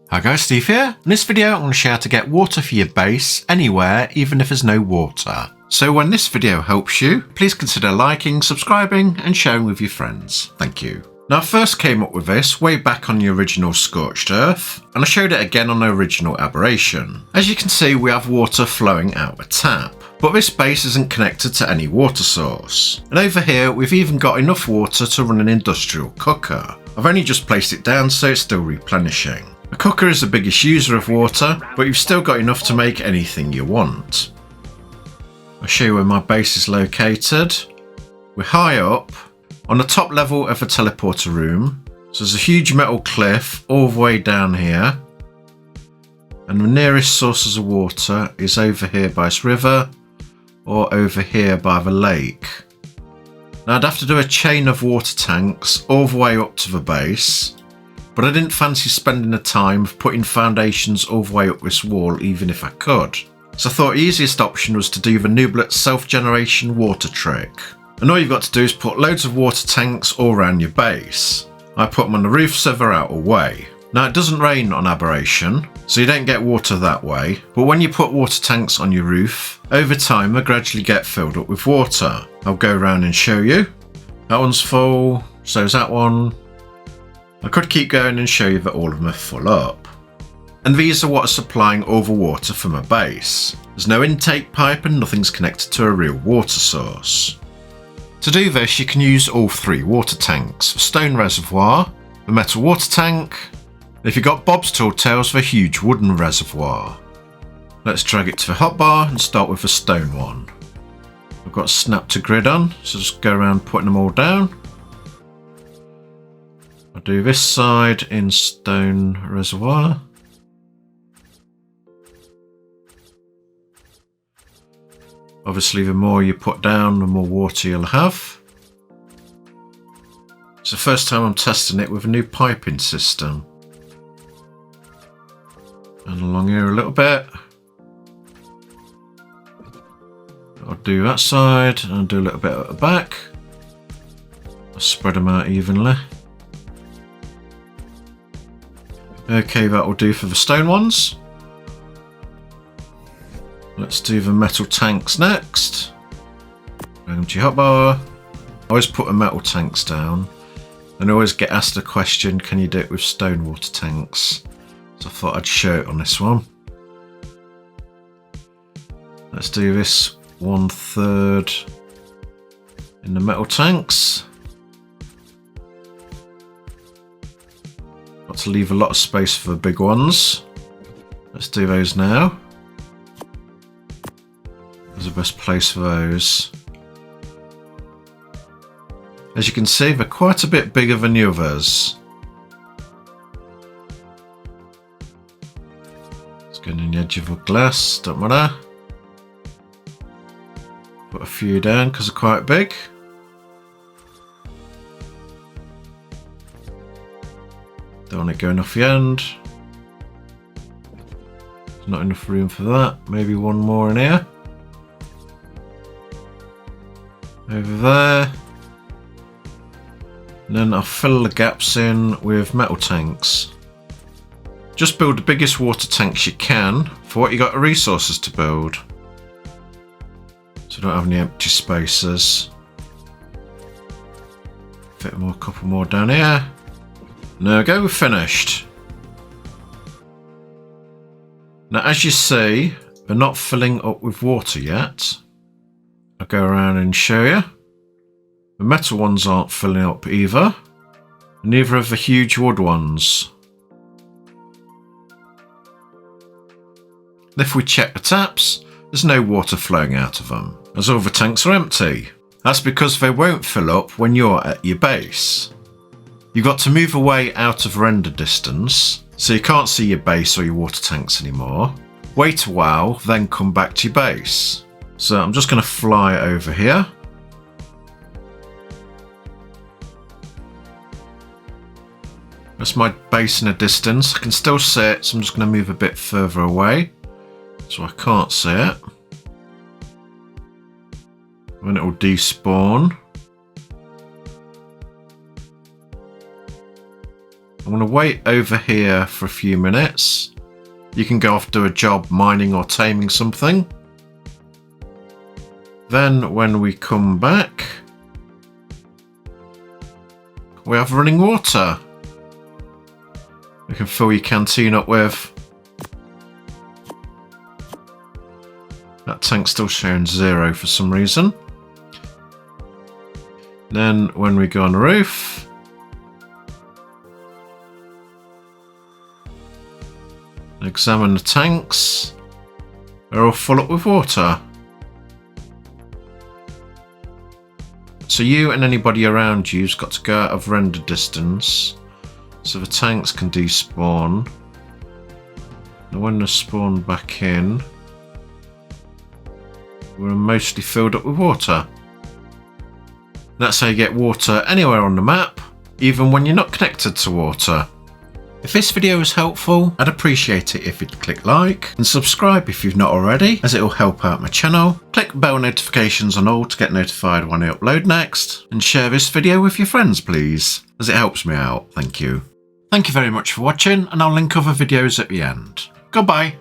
Hi guys, Steve here. In this video I'm going to show you how to get water for your base anywhere, even if there's no water. So when this video helps you, please consider liking, subscribing and sharing with your friends. Thank you. Now I first came up with this way back on the original Scorched Earth, and I showed it again on the original Aberration. As you can see, we have water flowing out a tap, but this base isn't connected to any water source. And over here we've even got enough water to run an industrial cooker. I've only just placed it down so it's still replenishing. A cooker is the biggest user of water, but you've still got enough to make anything you want. I'll show you where my base is located. We're high up, on the top level of a teleporter room. So there's a huge metal cliff all the way down here. And the nearest sources of water is over here by this river, or over here by the lake. Now I'd have to do a chain of water tanks all the way up to the base. But I didn't fancy spending the time of putting foundations all the way up this wall even if I could. So I thought the easiest option was to do the Nublet self-generation water trick. And all you've got to do is put loads of water tanks all around your base. I put them on the roof so they're out of the way. Now it doesn't rain on Aberration, so you don't get water that way, but when you put water tanks on your roof, over time they gradually get filled up with water. I'll go around and show you. That one's full, so is that one. I could keep going and show you that all of them are full up. And these are what are supplying all the water from a base. There's no intake pipe and nothing's connected to a real water source. To do this you can use all three water tanks, the stone reservoir, the metal water tank, and if you've got Bob's Tall Tales, the huge wooden reservoir. Let's drag it to the hotbar and start with the stone one. I've got snap to grid on, so just go around putting them all down. I'll do this side in stone reservoir. Obviously the more you put down, the more water you'll have. It's the first time I'm testing it with a new piping system. And along here a little bit. I'll do that side and I'll do a little bit at the back. I'll spread them out evenly. Okay, that will do for the stone ones. Let's do the metal tanks next. Empty hotbar. I always put the metal tanks down and I always get asked the question, can you do it with stone water tanks? So I thought I'd show it on this one. Let's do this 1/3 in the metal tanks. Got to leave a lot of space for the big ones. Let's do those now. There's the best place for those. As you can see, they're quite a bit bigger than the others. Let's get in the edge of a glass, don't matter. Put a few down because they're quite big. Don't want it going off the end. There's not enough room for that. Maybe one more in here. Over there. And then I'll fill the gaps in with metal tanks. Just build the biggest water tanks you can for what you got the resources to build. So don't have any empty spaces. Fit a couple more down here. There we go, we're finished. Now as you see, they're not filling up with water yet. I'll go around and show you. The metal ones aren't filling up either. Neither of the huge wood ones. If we check the taps, there's no water flowing out of them, as all the tanks are empty. That's because they won't fill up when you're at your base. You've got to move away out of render distance, so you can't see your base or your water tanks anymore. Wait a while, then come back to your base. So I'm just going to fly over here. That's my base in a distance. I can still see it, so I'm just going to move a bit further away, so I can't see it. When it will despawn. I'm going to wait over here for a few minutes. You can go off do a job mining or taming something. Then when we come back, we have running water. You can fill your canteen up with. That tank's still showing 0 for some reason. Then when we go on the roof, examine the tanks. They're all full up with water. So you and anybody around you's got to go out of render distance so the tanks can despawn. And when they're spawned back in, we're mostly filled up with water. That's how you get water anywhere on the map, even when you're not connected to water. If this video was helpful, I'd appreciate it if you'd click like and subscribe if you've not already, as it will help out my channel. Click bell notifications on all to get notified when I upload next, and share this video with your friends please, as it helps me out. Thank you. Thank you very much for watching, and I'll link other videos at the end. Goodbye.